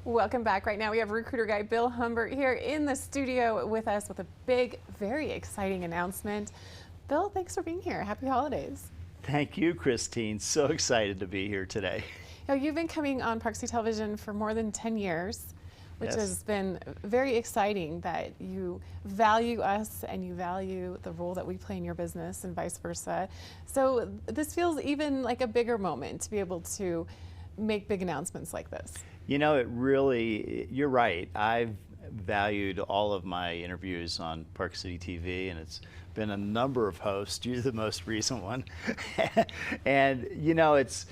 Welcome back. Right now we have recruiter guy Bill Humbert here in the studio with us with a big, very exciting announcement. Bill, thanks for being here. Happy holidays. Thank you, Christine. So excited to be here today. Now, you've been coming on Park City Television for more than 10 years, which Yes. has been very exciting that you value us and you value the role that we play in your business and vice versa. So this feels even like a bigger moment to be able to make big announcements like this. You know, you're right. I've valued all of my interviews on Park City TV, and it's been a number of hosts. You're the most recent one. And, you know, it's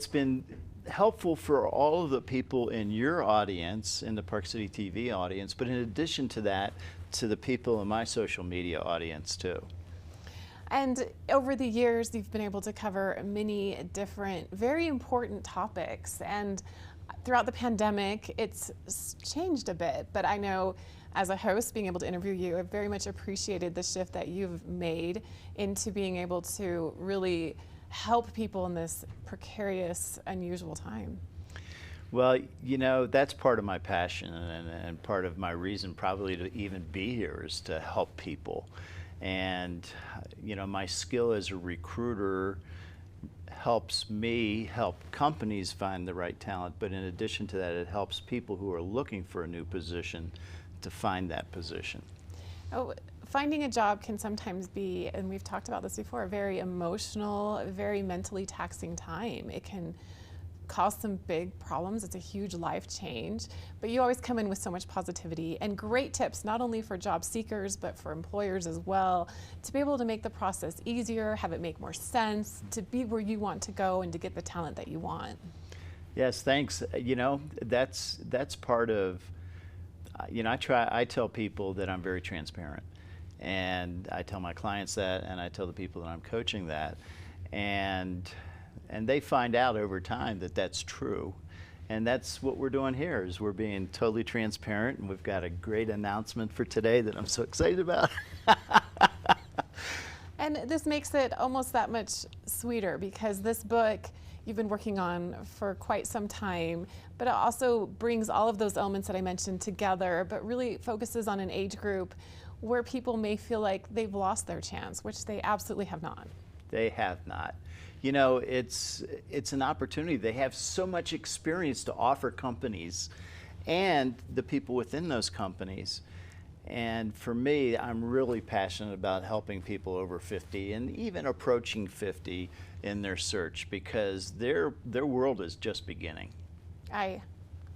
been helpful for all of the people in your audience, in the Park City TV audience, but in addition to that, to the people in my social media audience, too. And over the years, you've been able to cover many different, very important topics. And throughout the pandemic, it's changed a bit. But I know as a host, being able to interview you, I've very much appreciated the shift that you've made into being able to really help people in this precarious, unusual time. Well, you know, that's part of my passion and part of my reason probably to even be here is to help people. And, you know, my skill as a recruiter helps me help companies find the right talent, but in addition to that, it helps people who are looking for a new position to find that position. Oh, finding a job can sometimes be, and we've talked about this before, a very emotional, very mentally taxing time. It can cause some big problems. It's a huge life change, but you always come in with so much positivity and great tips, not only for job seekers, but for employers as well, to be able to make the process easier, have it make more sense, to be where you want to go and to get the talent that you want. Yes, thanks. You know, that's part of, you know, I tell people that I'm very transparent, and I tell my clients that, and I tell the people that I'm coaching that, and they find out over time that that's true. And that's what we're doing here, is we're being totally transparent, and we've got a great announcement for today that I'm so excited about. And this makes it almost that much sweeter because this book you've been working on for quite some time, but it also brings all of those elements that I mentioned together, but really focuses on an age group where people may feel like they've lost their chance, which they absolutely have not. They have not. You know, it's an opportunity. They have so much experience to offer companies and the people within those companies. And for me, I'm really passionate about helping people over 50 and even approaching 50 in their search, because their world is just beginning. I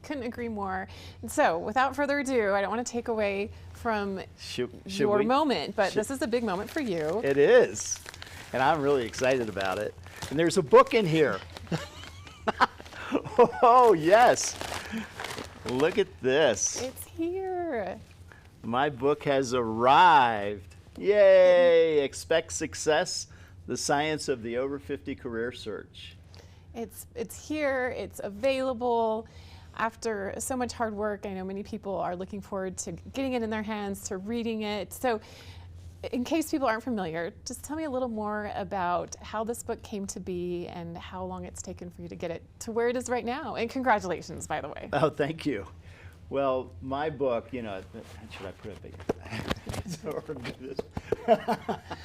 couldn't agree more. And so, without further ado, I don't want to take away from your moment, but this is a big moment for you. It is. And I'm really excited about it. And there's a book in here. Oh, yes. Look at this. It's here. My book has arrived. Yay! Expect Success, The Science of the Over 50 Career Search. It's here. It's available. After so much hard work, I know many people are looking forward to getting it in their hands, to reading it. So, in case people aren't familiar, just tell me a little more about how this book came to be and how long it's taken for you to get it to where it is right now. And congratulations, by the way. Oh, thank you. Well, my book, you know, should I put it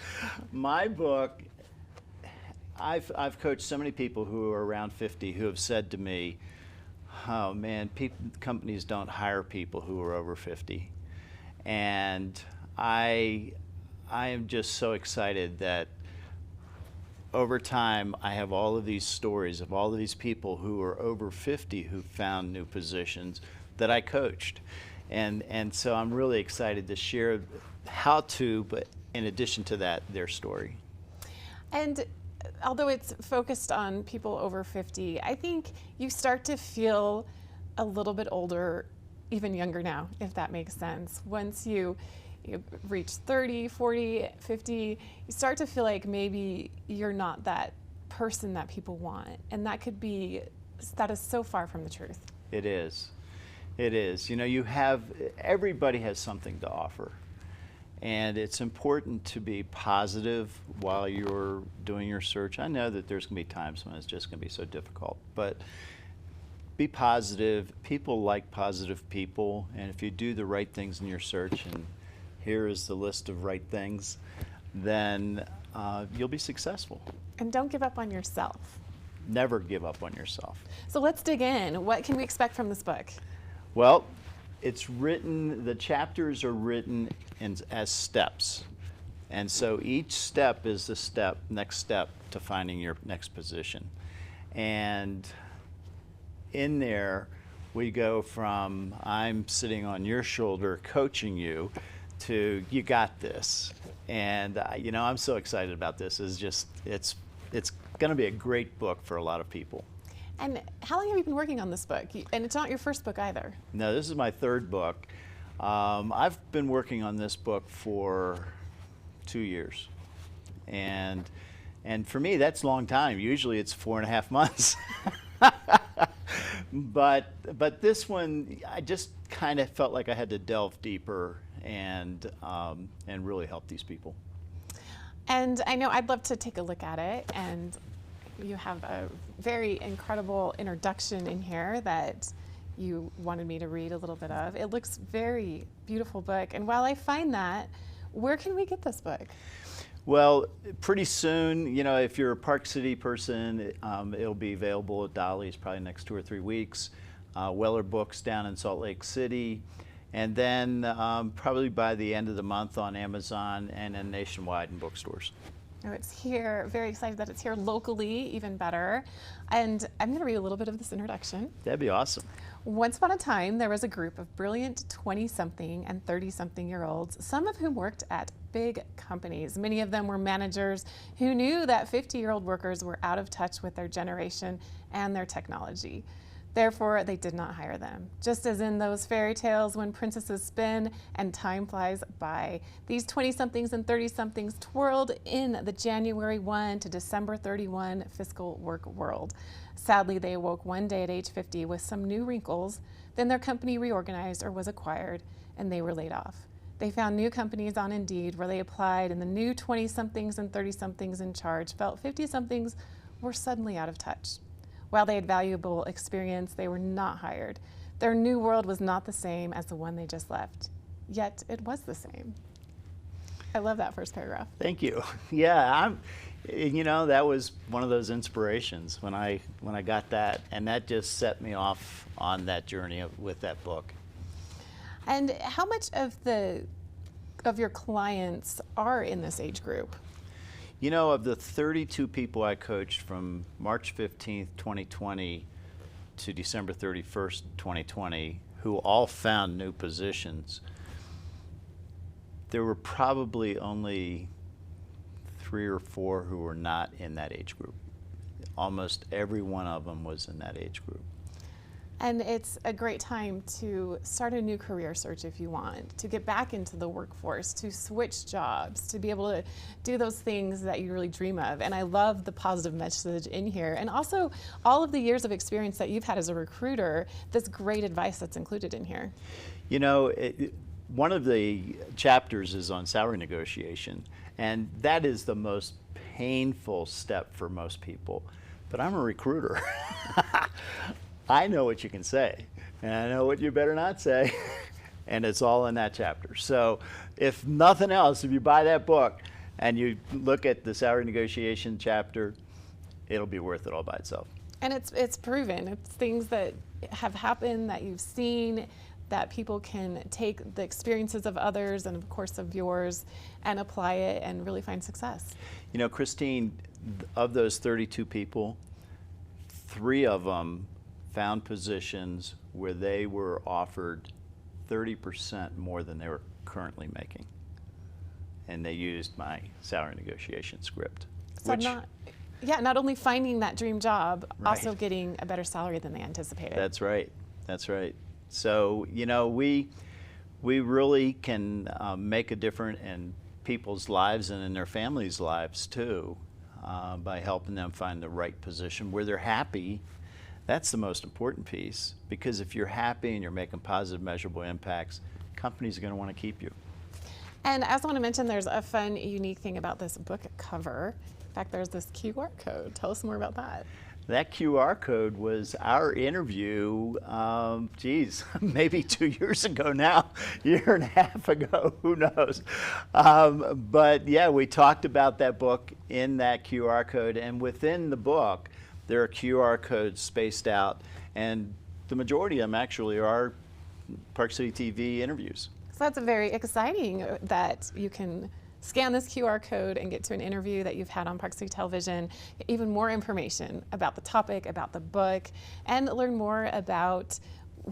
My book, I've coached so many people who are around 50 who have said to me, oh man, companies don't hire people who are over 50. And I am just so excited that over time I have all of these stories of all of these people who are over 50 who found new positions that I coached. And so I'm really excited to share how to, but in addition to that, their story. And although it's focused on people over 50, I think you start to feel a little bit older, even younger now, if that makes sense. Once you reach 30, 40, 50, you start to feel like maybe you're not that person that people want. And that is so far from the truth. It is. It is. You know, everybody has something to offer. And it's important to be positive while you're doing your search. I know that there's going to be times when it's just going to be so difficult, but be positive. People like positive people, and if you do the right things in your search, and here is the list of right things, then you'll be successful. And don't give up on yourself. Never give up on yourself. So let's dig in. What can we expect from this book? Well, it's written, the chapters are written as steps. And so each step is the next step to finding your next position. And in there, we go from I'm sitting on your shoulder coaching you to you got this. And I'm so excited about this. It's going to be a great book for a lot of people. And how long have you been working on this book? And it's not your first book either. No, this is my third book. I've been working on this book for 2 years. And for me, that's a long time. Usually it's 4.5 months. But this one, I just kind of felt like I had to delve deeper and really help these people. And I know I'd love to take a look at it, and you have a very incredible introduction in here that you wanted me to read a little bit of. It looks very beautiful book, and while I find that, where can we get this book? Well, pretty soon, if you're a Park City person, it'll be available at Dolly's probably next 2 or 3 weeks. Weller Books down in Salt Lake City. And then probably by the end of the month on Amazon and then nationwide in bookstores. Oh, it's here. Very excited that it's here locally, even better. And I'm going to read a little bit of this introduction. That'd be awesome. Once upon a time, there was a group of brilliant 20-something and 30-something-year-olds, some of whom worked at big companies. Many of them were managers who knew that 50-year-old workers were out of touch with their generation and their technology. Therefore, they did not hire them. Just as in those fairy tales when princesses spin and time flies by, these 20-somethings and 30-somethings twirled in the January 1 to December 31 fiscal work world. Sadly, they awoke one day at age 50 with some new wrinkles. Then their company reorganized or was acquired, and they were laid off. They found new companies on Indeed where they applied, and the new 20-somethings and 30-somethings in charge felt 50-somethings were suddenly out of touch. While they had valuable experience, they were not hired. Their new world was not the same as the one they just left. Yet it was the same. I love that first paragraph. Thank you. Yeah, that was one of those inspirations when I got that, and that just set me off on that journey with that book. And how much of your clients are in this age group? Of the 32 people I coached from March 15th, 2020 to December 31st, 2020, who all found new positions, there were probably only 3 or 4 who were not in that age group. Almost every one of them was in that age group. And it's a great time to start a new career search if you want, to get back into the workforce, to switch jobs, to be able to do those things that you really dream of. And I love the positive message in here. And also all of the years of experience that you've had as a recruiter, this great advice that's included in here. One of the chapters is on salary negotiation, and that is the most painful step for most people. But I'm a recruiter. I know what you can say, and I know what you better not say, and it's all in that chapter. So if nothing else, if you buy that book and you look at the salary negotiation chapter, it'll be worth it all by itself. And it's proven. It's things that have happened, that you've seen, that people can take the experiences of others and of course of yours and apply it and really find success. Christine, of those 32 people, 3 of them found positions where they were offered 30% more than they were currently making. And they used my salary negotiation script. So not only finding that dream job, Right. also getting a better salary than they anticipated. That's right. That's right. So, we really can make a difference in people's lives and in their families' lives too, by helping them find the right position where they're happy. That's the most important piece, because if you're happy and you're making positive, measurable impacts, companies are going to want to keep you. And I also want to mention there's a fun, unique thing about this book cover. In fact, there's this QR code. Tell us more about that. That QR code was our interview, geez, maybe 2 years ago now, year and a half ago, who knows. But yeah, we talked about that book in that QR code, and within the book, there are QR codes spaced out, and the majority of them actually are Park City TV interviews. So that's very exciting that you can scan this QR code and get to an interview that you've had on Park City Television, even more information about the topic, about the book, and learn more about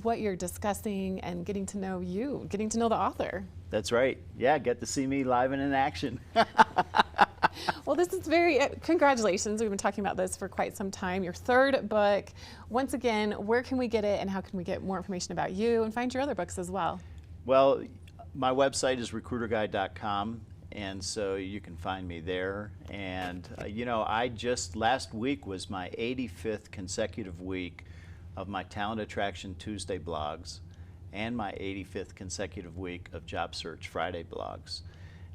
what you're discussing and getting to know you, getting to know the author. That's right. Yeah, get to see me live and in action. Well, this is congratulations. We've been talking about this for quite some time. Your third book. Once again, where can we get it and how can we get more information about you and find your other books as well? Well, my website is recruiterguide.com. And so you can find me there. And, you know, last week was my 85th consecutive week of my Talent Attraction Tuesday blogs and my 85th consecutive week of Job Search Friday blogs.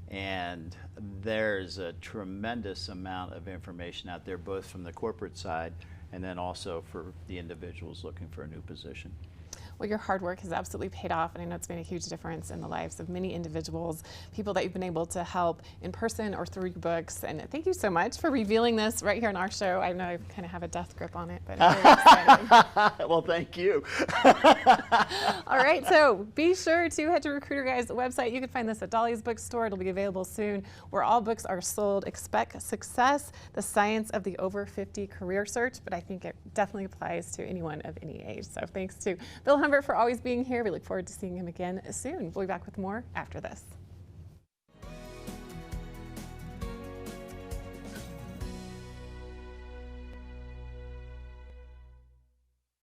And there's a tremendous amount of information out there, both from the corporate side and then also for the individuals looking for a new position. Well, your hard work has absolutely paid off, and I know it's made a huge difference in the lives of many individuals, people that you've been able to help in person or through your books. And thank you so much for revealing this right here on our show. I know I kind of have a death grip on it, but it's very exciting. Well, thank you. All right, so be sure to head to Recruiter Guide's website. You can find this at Dolly's bookstore. It'll be available soon, where all books are sold. Expect Success, The Science of the Over 50 Career Search, but I think it definitely applies to anyone of any age. So thanks to Bill Humbert for always being here. We look forward to seeing him again soon. We'll be back with more after this.